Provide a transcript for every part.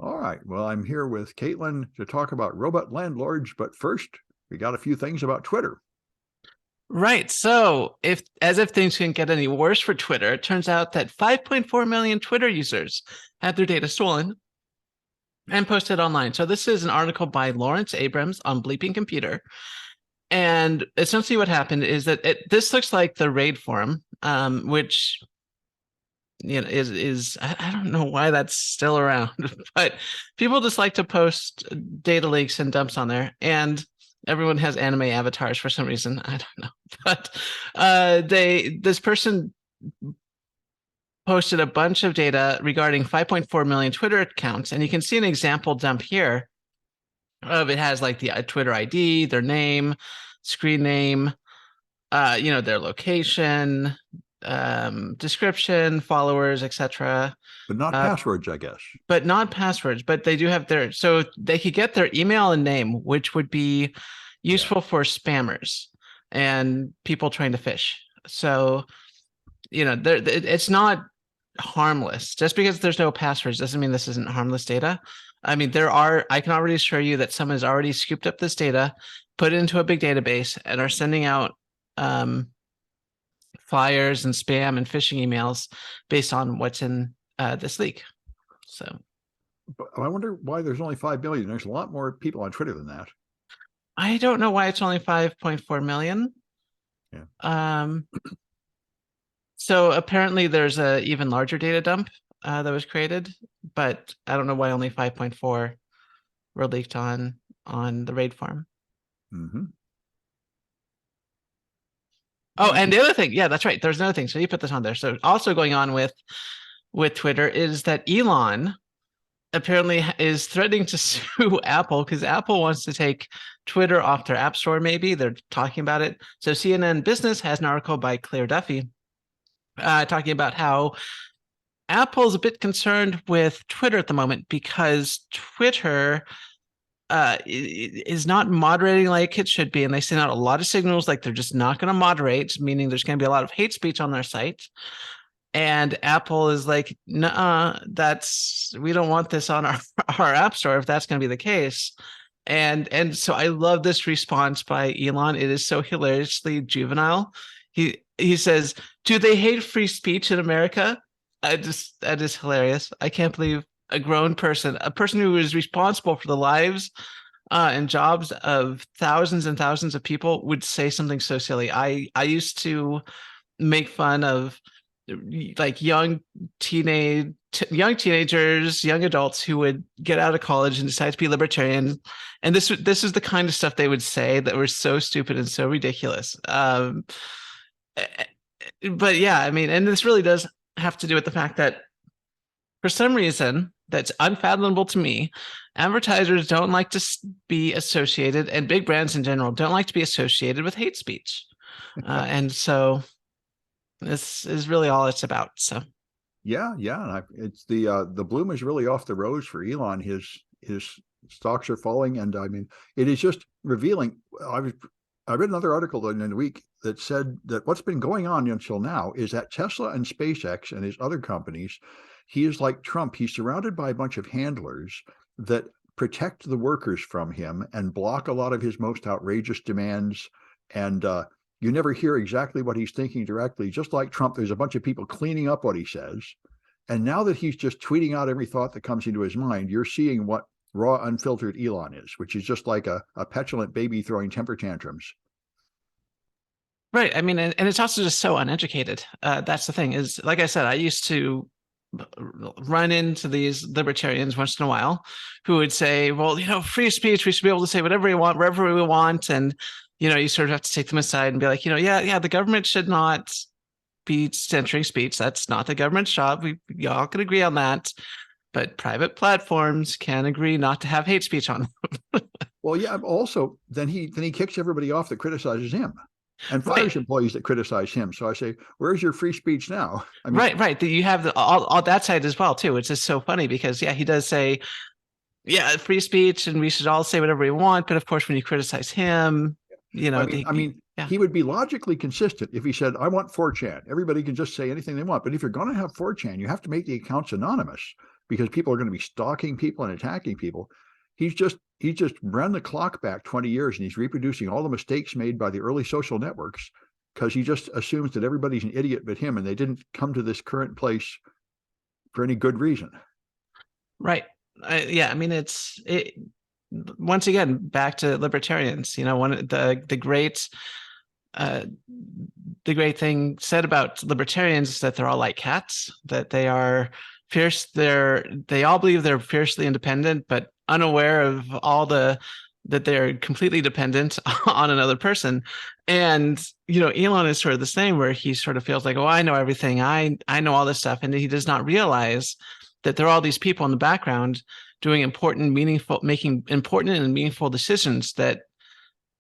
All right. Well, I'm here with Caitlin to talk about robot landlords, but first, we got a few things about Twitter. Right. So, if things couldn't get any worse for Twitter, it turns out that 5.4 million Twitter users had their data stolen and posted online. So this is an article by Lawrence Abrams on Bleeping Computer. And essentially what happened is that this looks like the raid forum, which is I don't know why that's still around, but people just like to post data leaks and dumps on there. And everyone has anime avatars for some reason. I don't know. But this person posted a bunch of data regarding 5.4 million Twitter accounts, and you can see an example dump here of it has like the Twitter ID, their name, screen name, their location, description, followers, etc. But not passwords, I guess. But not passwords. But they do have so they could get their email and name, which would be useful for spammers and people trying to phish. So, it's not harmless. Just because there's no passwords doesn't mean this isn't harmless data. I mean, I can already assure you that someone has already scooped up this data, put it into a big database, and are sending out flyers and spam and phishing emails based on what's in this leak. So, but I wonder why there's only 5 million. There's a lot more people on Twitter than that. I don't know why it's only 5.4 million. Yeah. So apparently there's a even larger data dump that was created, but I don't know why only 5.4 were leaked on the raid farm. Mm-hmm. Oh, and the other thing, yeah, that's right. There's another thing. So you put this on there. So also going on with Twitter is that Elon apparently is threatening to sue Apple because Apple wants to take Twitter off their app store. Maybe they're talking about it. So CNN Business has an article by Claire Duffy talking about how Apple's a bit concerned with Twitter at the moment because Twitter is not moderating like it should be, and they send out a lot of signals like they're just not going to moderate, meaning there's going to be a lot of hate speech on their site. And Apple is like, "Nuh-uh, we don't want this on our app store if that's going to be the case." And so I love this response by Elon. It is so hilariously juvenile. He says, "Do they hate free speech in America?" That is hilarious. I can't believe a grown person, a person who is responsible for the lives and jobs of thousands and thousands of people would say something so silly. I used to make fun of like young teenagers, young adults who would get out of college and decide to be libertarian, and this is the kind of stuff they would say that were so stupid and so ridiculous. But yeah, I mean, and this really does have to do with the fact that for some reason that's unfathomable to me, advertisers don't like to be associated, and big brands in general don't like to be associated with hate speech. And so this is really all it's about. So yeah. It's the bloom is really off the rose for Elon. His stocks are falling, and I mean, it is just revealing. I read another article in the week that said that what's been going on until now is that Tesla and SpaceX and his other companies, he is like Trump. He's surrounded by a bunch of handlers that protect the workers from him and block a lot of his most outrageous demands. And you never hear exactly what he's thinking directly. Just like Trump, there's a bunch of people cleaning up what he says. And now that he's just tweeting out every thought that comes into his mind, you're seeing what raw, unfiltered Elon is, which is just like a petulant baby throwing temper tantrums. Right. I mean, and it's also just so uneducated. That's the thing is, like I said, I used to run into these libertarians once in a while who would say, well, free speech, we should be able to say whatever we want, wherever we want. And, you sort of have to take them aside and be like, yeah, the government should not be censoring speech. That's not the government's job. We all can agree on that. But private platforms can agree not to have hate speech on them. Well, yeah. Also, then he kicks everybody off that criticizes him, and fires employees that criticize him. So I say, where's your free speech now? I mean, right. You have all that side as well too, which is so funny because he does say, yeah, free speech, and we should all say whatever we want. But of course, when you criticize him, he would be logically consistent if he said, I want 4chan. Everybody can just say anything they want. But if you're going to have 4chan, you have to make the accounts anonymous. because people are going to be stalking people and attacking people. He's just run the clock back 20 years, and he's reproducing all the mistakes made by the early social networks, because he just assumes that everybody's an idiot but him, and they didn't come to this current place for any good reason. Right. Yeah. I mean, once again, back to libertarians, one of uh, the great thing said about libertarians is that they're all like cats, that they are fierce. They all believe they're fiercely independent, but unaware of that they're completely dependent on another person. And, Elon is sort of the same, where he sort of feels like, oh, I know everything. I know all this stuff. And he does not realize that there are all these people in the background making important and meaningful decisions that,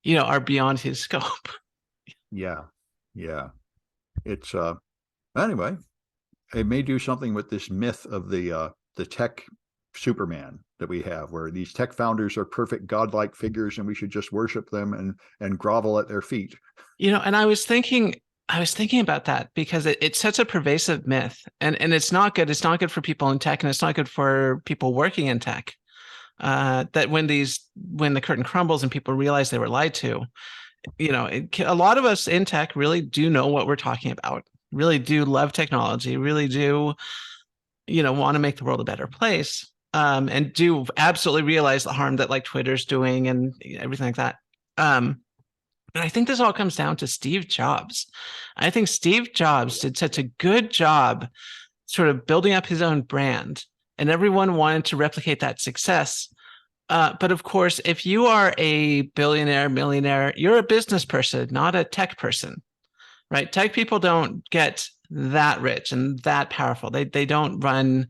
are beyond his scope. Yeah. It's anyway, it may do something with this myth of the tech Superman that we have, where these tech founders are perfect godlike figures and we should just worship them and grovel at their feet. And I was thinking about that, because it's such a pervasive myth, and it's not good. It's not good for people in tech, and it's not good for people working in tech. That when the curtain crumbles and people realize they were lied to, a lot of us in tech really do know what we're talking about, really do love technology, really do, want to make the world a better place, and do absolutely realize the harm that like Twitter's doing and everything like that. And I think this all comes down to Steve Jobs. I think Steve Jobs did such a good job sort of building up his own brand, and everyone wanted to replicate that success. But of course, if you are a billionaire, millionaire, you're a business person, not a tech person, right? Tech people don't get that rich and that powerful. They don't run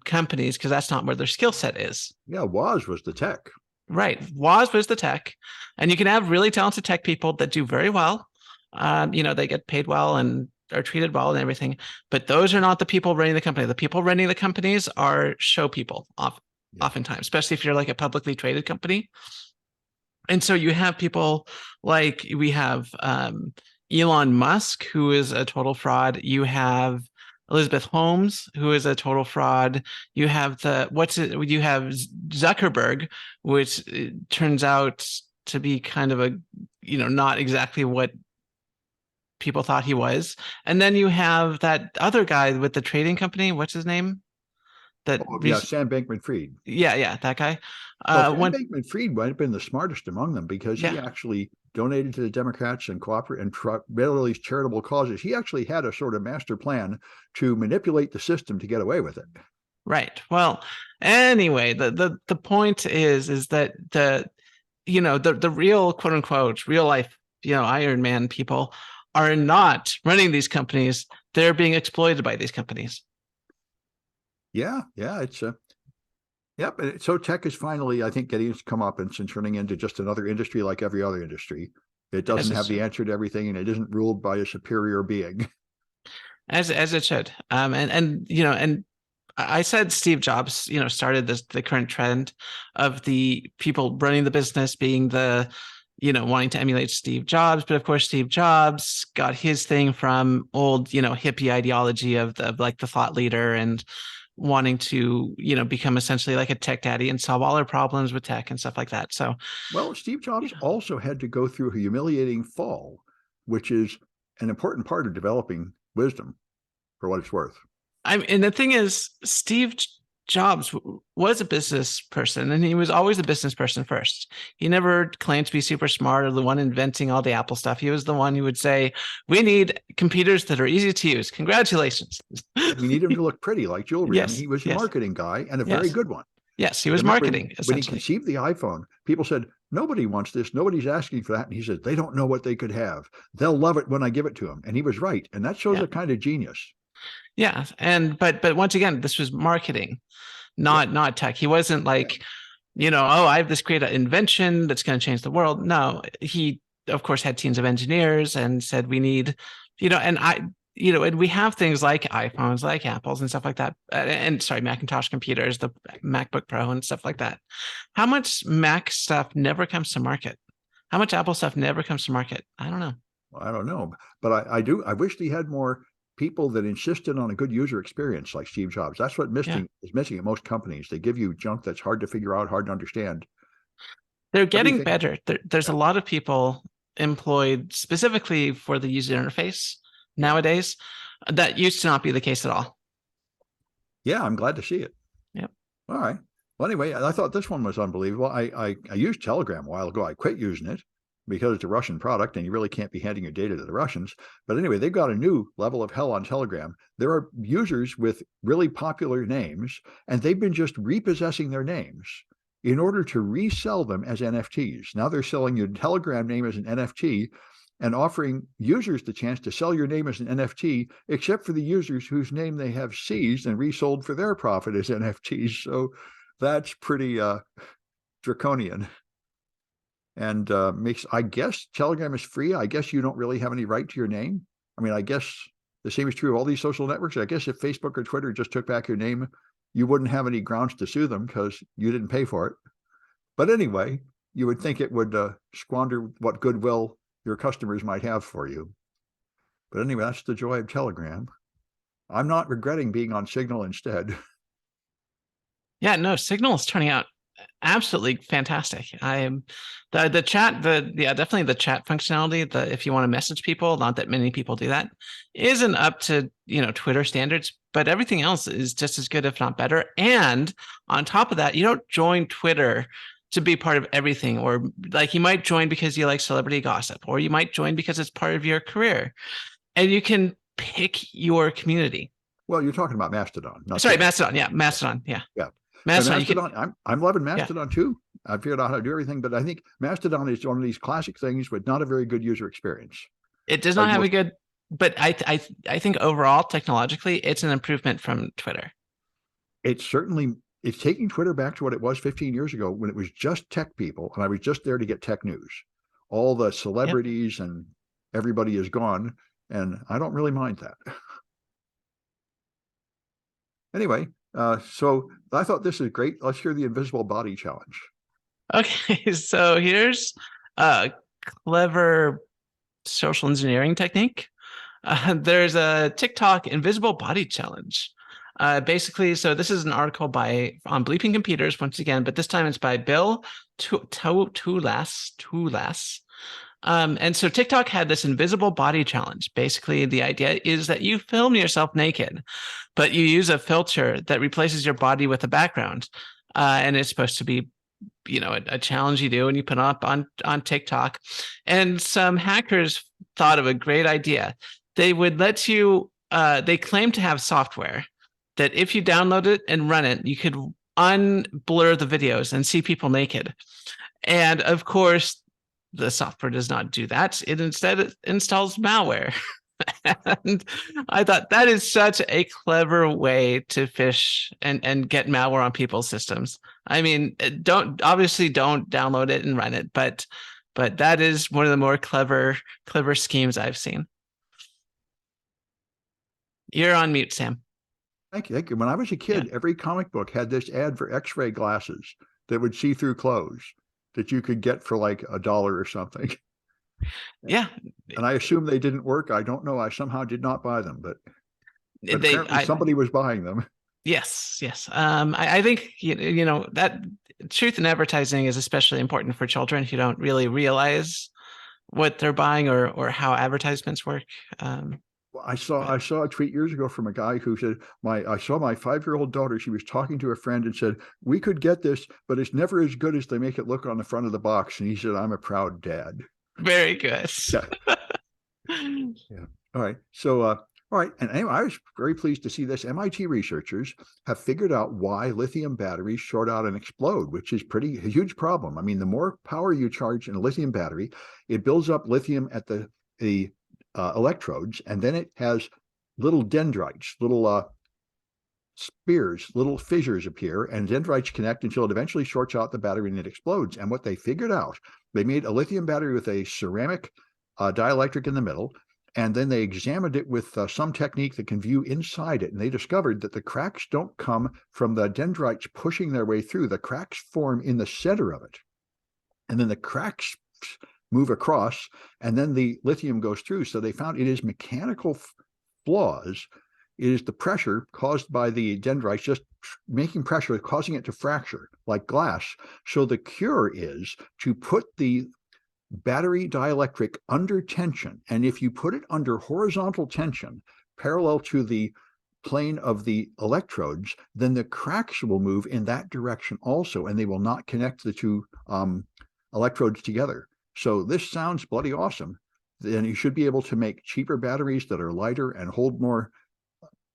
companies, because that's not where their skill set is. Yeah, Woz was the tech. Right. Woz was the tech. And you can have really talented tech people that do very well. They get paid well and are treated well and everything. But those are not the people running the company. The people running the companies are show people oftentimes, especially if you're like a publicly traded company. And so you have people like we have Elon Musk, who is a total fraud. You have Elizabeth Holmes, who is a total fraud. You have you have Zuckerberg, which turns out to be kind of a, not exactly what people thought he was. And then you have that other guy with the trading company. What's his name? Sam Bankman-Fried. Yeah, that guy. Sam Bankman-Fried might have been the smartest among them, because he Yeah. actually donated to the Democrats and all these charitable causes. He actually had a sort of master plan to manipulate the system to get away with it. Right. Well, anyway, the point is that the real quote unquote real life, Iron Man people are not running these companies. They're being exploited by these companies. Yeah, it's yep. So tech is finally, I think, getting its comeuppance and turning into just another industry like every other industry. It doesn't have the answer to everything, and it isn't ruled by a superior being. As it should. And I said Steve Jobs, started the current trend of the people running the business being the, wanting to emulate Steve Jobs. But of course, Steve Jobs got his thing from old, hippie ideology of the thought leader, and wanting to, become essentially like a tech daddy and solve all our problems with tech and stuff like that. So, well, Steve Jobs also had to go through a humiliating fall, which is an important part of developing wisdom, for what it's worth. And the thing is, Steve Jobs was a business person, and he was always a business person first. He never claimed to be super smart or the one inventing all the Apple stuff. He was the one who would say, we need computers that are easy to use. Congratulations. We need them to look pretty like jewelry. Yes, he was a marketing guy, and a very good one. Yes, he was marketing. When he conceived the iPhone, people said, nobody wants this. Nobody's asking for that. And he said, they don't know what they could have. They'll love it when I give it to them. And he was right. And that shows a kind of genius. Yeah. But once again, this was marketing, not tech. He wasn't like, I have this great invention that's going to change the world. No, he of course had teams of engineers and said, we need, and we have things like iPhones, like Apples and stuff like that. Macintosh computers, the MacBook Pro and stuff like that. How much Mac stuff never comes to market? How much Apple stuff never comes to market? I don't know. I don't know, but I wish he had more people that insisted on a good user experience, like Steve Jobs. That's what is missing at most companies. They give you junk that's hard to figure out, hard to understand. They're What do you getting think? better. There's a Yeah, lot of people employed specifically for the user interface yeah, nowadays. That used to not be the case at all. yeah. I'm glad to see it. Yep. All right. Well, anyway, I thought this one was unbelievable. I used Telegram a while ago. I quit using it because it's a Russian product and you really can't be handing your data to the Russians. But anyway, they've got a new level of hell on Telegram. There are users with really popular names, and they've been just repossessing their names in order to resell them as NFTs. Now they're selling your Telegram name as an NFT and offering users the chance to sell your name as an NFT, except for the users whose name they have seized and resold for their profit as NFTs. So that's pretty draconian. And I guess Telegram is free. I guess you don't really have any right to your name. I mean, I guess the same is true of all these social networks. I guess if Facebook or Twitter just took back your name, you wouldn't have any grounds to sue them because you didn't pay for it. But anyway, you would think it would squander what goodwill your customers might have for you. But anyway, that's the joy of Telegram. I'm not regretting being on Signal instead. Yeah, no, Signal is turning out absolutely fantastic. I am the chat, definitely the chat functionality, if you want to message people, not that many people do that, isn't up to Twitter standards, but everything else is just as good, if not better. And on top of that, you don't join Twitter to be part of everything, or like you might join because you like celebrity gossip, or you might join because it's part of your career, and you can pick your community. Well, you're talking about Mastodon, not Sorry, Twitter. Mastodon. Yeah, Mastodon. Yeah. Yeah. And Mastodon, you can, Mastodon, I'm loving yeah. Mastodon too. I figured out how to do everything, but I think Mastodon is one of these classic things with not a very good user experience. It does not Like have a most, good, but I think overall technologically it's an improvement from Twitter. it's taking Twitter back to what it was 15 years ago when it was just tech people, and I was just there to get tech news. All the Yep. celebrities and everybody is gone, and I don't really mind that. Anyway, so I thought this is great. Let's hear the invisible body challenge. Okay, so here's a clever social engineering technique. There's a TikTok invisible body challenge. Basically, so this is an article on Bleeping Computers once again, but this time it's by Bill Tulas. And so TikTok had this invisible body challenge. Basically, the idea is that you film yourself naked, but you use a filter that replaces your body with a background. And it's supposed to be, a challenge you do and you put up on TikTok. And some hackers thought of a great idea. They would let you, they claim to have software that if you download it and run it, you could unblur the videos and see people naked. And of course, the software does not do that. It instead installs malware. And I thought that is such a clever way to fish and get malware on people's systems. I mean, don't download it and run it, but that is one of the more clever schemes I've seen. You're on mute, Sam. Thank you. Thank you. When I was a kid, every comic book had this ad for X-ray glasses that would see through clothes that you could get for like $1 or something. Yeah. And I assume they didn't work. I don't know. I somehow did not buy them, but apparently somebody was buying them. Yes. I think that truth in advertising is especially important for children who don't really realize what they're buying or how advertisements work. I saw a tweet years ago from a guy who said, I saw my 5-year-old daughter. She was talking to a friend and said, we could get this, but it's never as good as they make it look on the front of the box. And he said, I'm a proud dad. Very good. Yeah. Yeah. All right. So, all right. And anyway, I was very pleased to see this. MIT researchers have figured out why lithium batteries short out and explode, which is a huge problem. I mean, the more power you charge in a lithium battery, it builds up lithium at the electrodes, and then it has little dendrites, little spears, little fissures appear, and dendrites connect until it eventually shorts out the battery and it explodes. And what they figured out, they made a lithium battery with a ceramic dielectric in the middle, and then they examined it with some technique that can view inside it, and they discovered that the cracks don't come from the dendrites pushing their way through. The cracks form in the center of it, and then the cracks move across, and then the lithium goes through. So they found it is mechanical flaws is the pressure caused by the dendrites just making pressure, causing it to fracture like glass. So the cure is to put the battery dielectric under tension. And if you put it under horizontal tension, parallel to the plane of the electrodes, then the cracks will move in that direction also, and they will not connect the two electrodes together. So this sounds bloody awesome. Then you should be able to make cheaper batteries that are lighter and hold more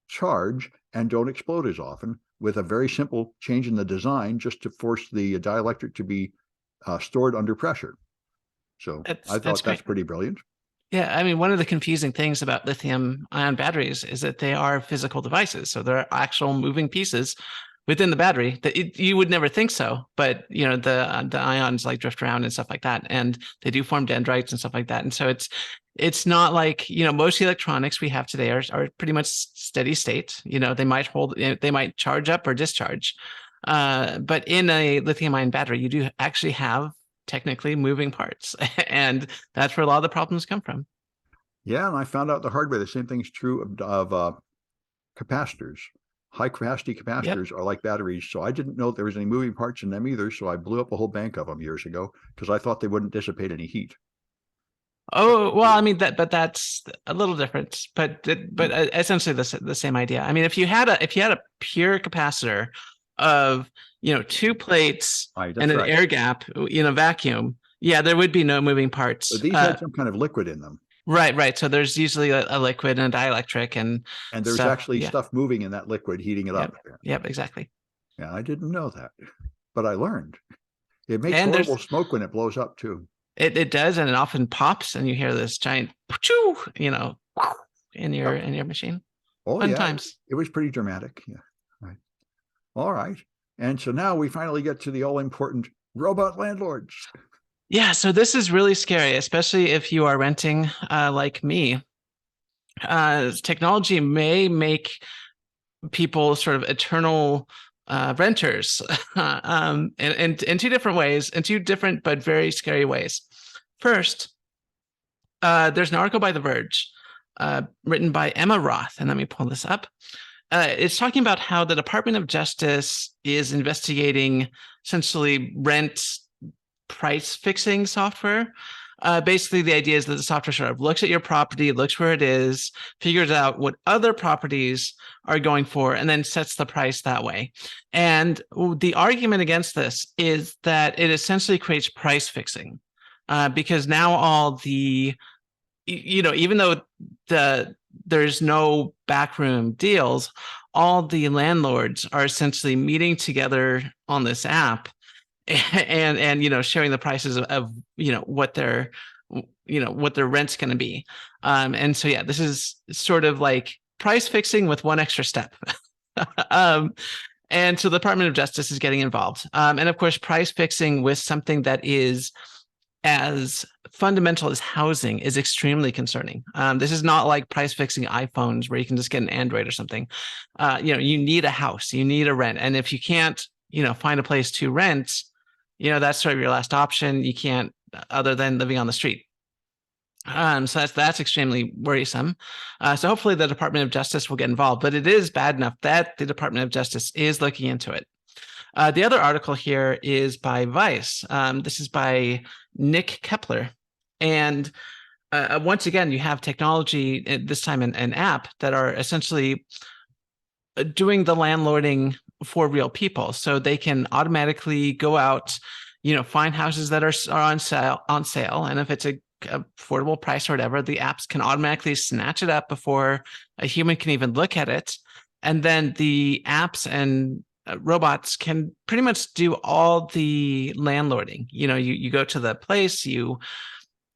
charge and don't explode as often with a very simple change in the design just to force the dielectric to be stored under pressure. So I That's thought that's great. pretty brilliant. Yeah, I mean, one of the confusing things about lithium ion batteries is that they are physical devices. So they're actual moving pieces within the battery that you would never think so, but the ions like drift around and stuff like that, and they do form dendrites and stuff like that. And so it's not like, most electronics we have today are pretty much steady state. They might charge up or discharge. But in a lithium ion battery, you do actually have technically moving parts, and that's where a lot of the problems come from. Yeah, and I found out the hard way. The same thing's true of capacitors. High capacity Yep. capacitors are like batteries, so I didn't know there was any moving parts in them either. So I blew up a whole bank of them years ago because I thought they wouldn't dissipate any heat. Oh, well, I mean but that's a little different, but essentially the same idea. I mean, if you had a pure capacitor of, two plates Right, and that's an right. air gap in a vacuum, yeah, there would be no moving parts. But these had some kind of liquid in them, Right. So there's usually a liquid and a dielectric and and there's stuff. actually Yeah. stuff moving in that liquid, heating it Yep. up. Yep. Exactly. Yeah, I didn't know that, but I learned. It makes And horrible smoke when it blows up too. it does, and it often pops, and you hear this giant, choo, in your Yep. in your machine. Oh Fun yeah, times. it was pretty dramatic. Yeah. Right. All right. And so now we finally get to the all important robot landlords. Yeah, so this is really scary, especially if you are renting, like me. Technology may make people sort of eternal renters, in two different ways, in two different but very scary ways. First, there's an article by The Verge, written by Emma Roth, and let me pull this up. It's talking about how the Department of Justice is investigating essentially rent price fixing software. Basically, the idea is that the software sort of looks at your property, looks where it is, figures out what other properties are going for, and then sets the price that way. And the argument against this is that it essentially creates price fixing, because now all the, even though there's no backroom deals, all the landlords are essentially meeting together on this app and sharing the prices of what their rent's going to be. And so yeah, this is sort of like price fixing with one extra step. And so the Department of Justice is getting involved. And of course, price fixing with something that is as fundamental as housing is extremely concerning. This is not like price fixing iPhones where you can just get an Android or something. You need a house, you need a rent. And if you can't, find a place to rent, that's sort of your last option. You can't, other than living on the street. So that's extremely worrisome. So hopefully the Department of Justice will get involved, but it is bad enough that the Department of Justice is looking into it. The other article here is by Vice. This is by Nick Kepler. And once again, you have technology, this time an app, that are essentially doing the landlording for real people. So they can automatically go out, find houses that are on sale. And if it's a affordable price or whatever, the apps can automatically snatch it up before a human can even look at it. And then the apps and robots can pretty much do all the landlording. You go to the place,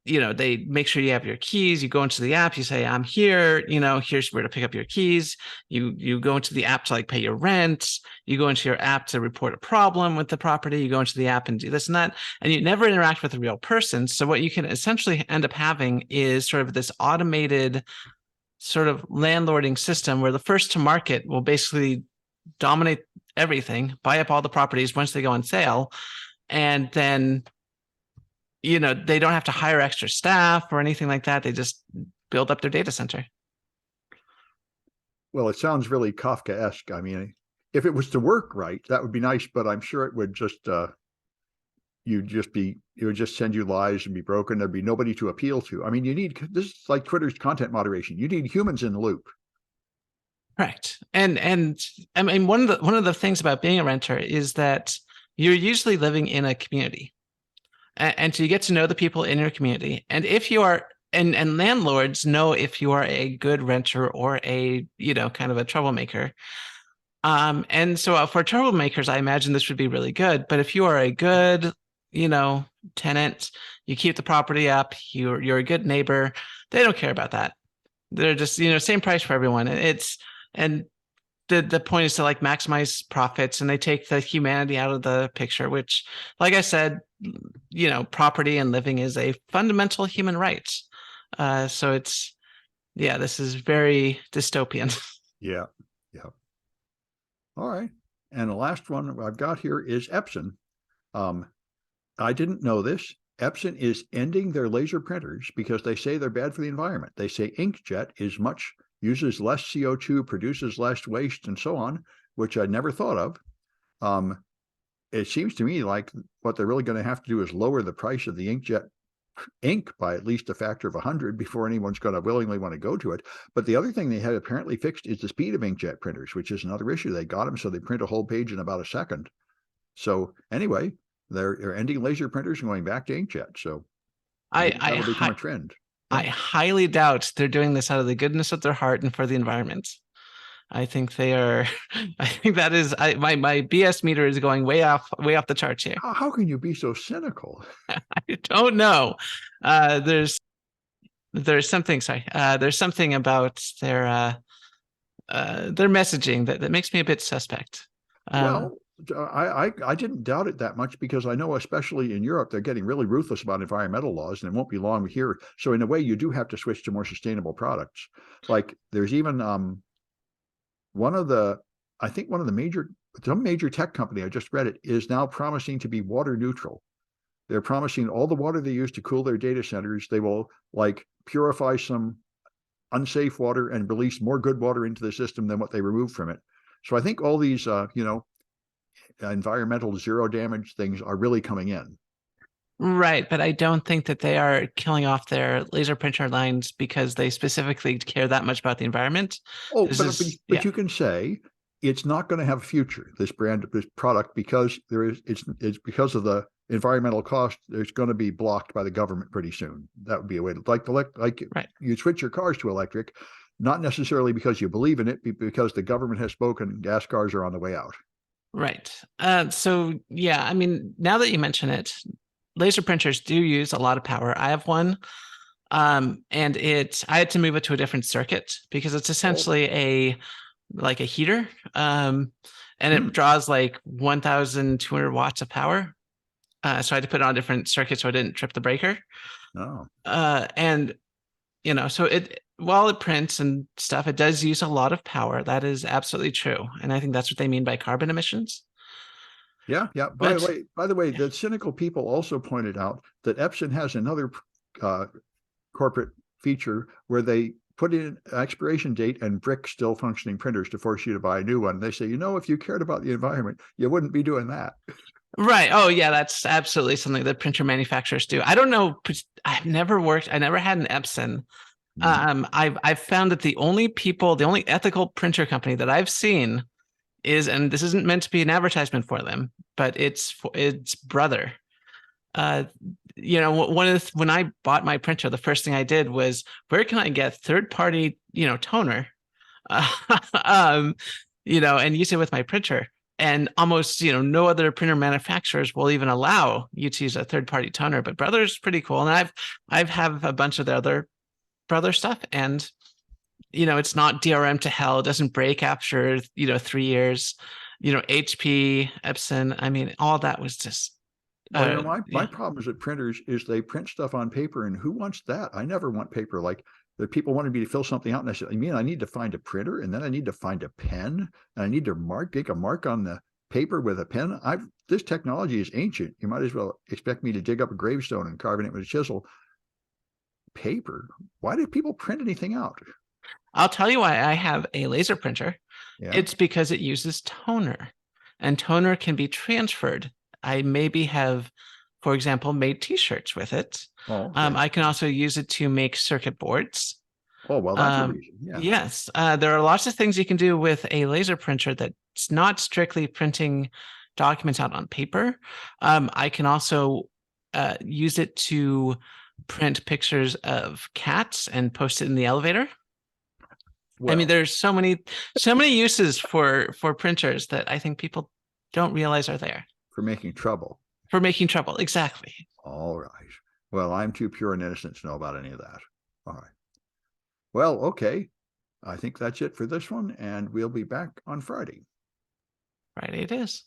they make sure you have your keys. You go into the app, you say, I'm here, here's where to pick up your keys. You go into the app to like pay your rent. You go into your app to report a problem with the property. You go into the app and do this and that, and you never interact with a real person. So what you can essentially end up having is sort of this automated sort of landlording system where the first to market will basically dominate everything, buy up all the properties once they go on sale, and then they don't have to hire extra staff or anything like that. They just build up their data center. Well, it sounds really Kafkaesque. I mean, if it was to work right, that would be nice, but I'm sure it would just it would just send you lies and be broken. There'd be nobody to appeal to. I mean, this is like Twitter's content moderation. You need humans in the loop. Right. And I mean one of the things about being a renter is that you're usually living in a community. And so you get to know the people in your community. And if you are and landlords know if you are a good renter or a, kind of a troublemaker. And so for troublemakers, I imagine this would be really good. But if you are a good, tenant, you keep the property up, you're a good neighbor, they don't care about that. They're just, same price for everyone. And the point is to like maximize profits, and they take the humanity out of the picture, which, like I said, property and living is a fundamental human right. So this is very dystopian. Yeah. Yeah. All right. And the last one I've got here is Epson. I didn't know this. Epson is ending their laser printers because they say they're bad for the environment. They say inkjet uses less CO2, produces less waste, and so on, which I never thought of. It seems to me like what they're really going to have to do is lower the price of the inkjet ink by at least a factor of 100 before anyone's going to willingly want to go to it. But the other thing they had apparently fixed is the speed of inkjet printers, which is another issue. They got them so they print a whole page in about a second. So anyway, they're ending laser printers and going back to inkjet. So that'll become a trend. I highly doubt they're doing this out of the goodness of their heart and for the environment. I think they are. I think that is my BS meter is going way off the charts here. How can you be so cynical? I don't know. There's something. Sorry. There's something about their messaging that makes me a bit suspect. Well, I didn't doubt it that much because I know, especially in Europe, they're getting really ruthless about environmental laws, and it won't be long here. So in a way, you do have to switch to more sustainable products. Like there's even one of the some major tech company, I just read it, is now promising to be water neutral. They're promising all the water they use to cool their data centers, they will like purify some unsafe water and release more good water into the system than what they remove from it. So I think all these, environmental zero damage things are really coming in. Right, but I don't think that they are killing off their laser printer lines because they specifically care that much about the environment. Oh, but you can say it's not going to have a future, this product, because it's because of the environmental cost. There's going to be blocked by the government pretty soon. That would be a way to right. You switch your cars to electric, not necessarily because you believe in it, but because the government has spoken. Gas cars are on the way out. Right. So yeah, I mean, now that you mention it, laser printers do use a lot of power. I have one. And I had to move it to a different circuit because it's essentially like a heater. And it draws like 1,200 watts of power. So I had to put it on a different circuit so I didn't trip the breaker. Oh. And so while it prints and stuff, it does use a lot of power. That is absolutely true. And I think that's what they mean by carbon emissions. Yeah. By the way, the cynical people also pointed out that Epson has another corporate feature where they put in expiration date and brick still functioning printers to force you to buy a new one. They say, if you cared about the environment, you wouldn't be doing that. Right. Oh, yeah, that's absolutely something that printer manufacturers do. I don't know. I never had an Epson. I've found that the only ethical printer company that I've seen is, and this isn't meant to be an advertisement for them, but it's Brother. When I bought my printer, the first thing I did was, where can I get third-party, toner, and use it with my printer. And almost, no other printer manufacturers will even allow you to use a third-party toner, but Brother's pretty cool. And I've have a bunch of the other Brother stuff, and it's not DRM to hell. It doesn't break after 3 years. HP, Epson. I mean, all that was just. My problems with printers is they print stuff on paper, and who wants that? I never want paper. Like the people wanted me to fill something out, and I said, I need to find a printer, and then I need to find a pen, and I need to make a mark on the paper with a pen. This technology is ancient. You might as well expect me to dig up a gravestone and carve it with a chisel. Paper? Why do people print anything out? I'll tell you why I have a laser printer. Yeah. It's because it uses toner, and toner can be transferred. I maybe have, for example, made t-shirts with it. Oh, okay. I can also use it to make circuit boards. Oh, well, that's a reason. Yeah. Yes, there are lots of things you can do with a laser printer that's not strictly printing documents out on paper. I can also use it to print pictures of cats and post it in the elevator. I mean, Well, there's so many uses for printers that I think people don't realize are there for making trouble. for making trouble. Exactly. All right. Well, I'm too pure and innocent to know about any of that. All right. Well, okay. I think that's it for this one, and we'll be back on Friday. Friday it is.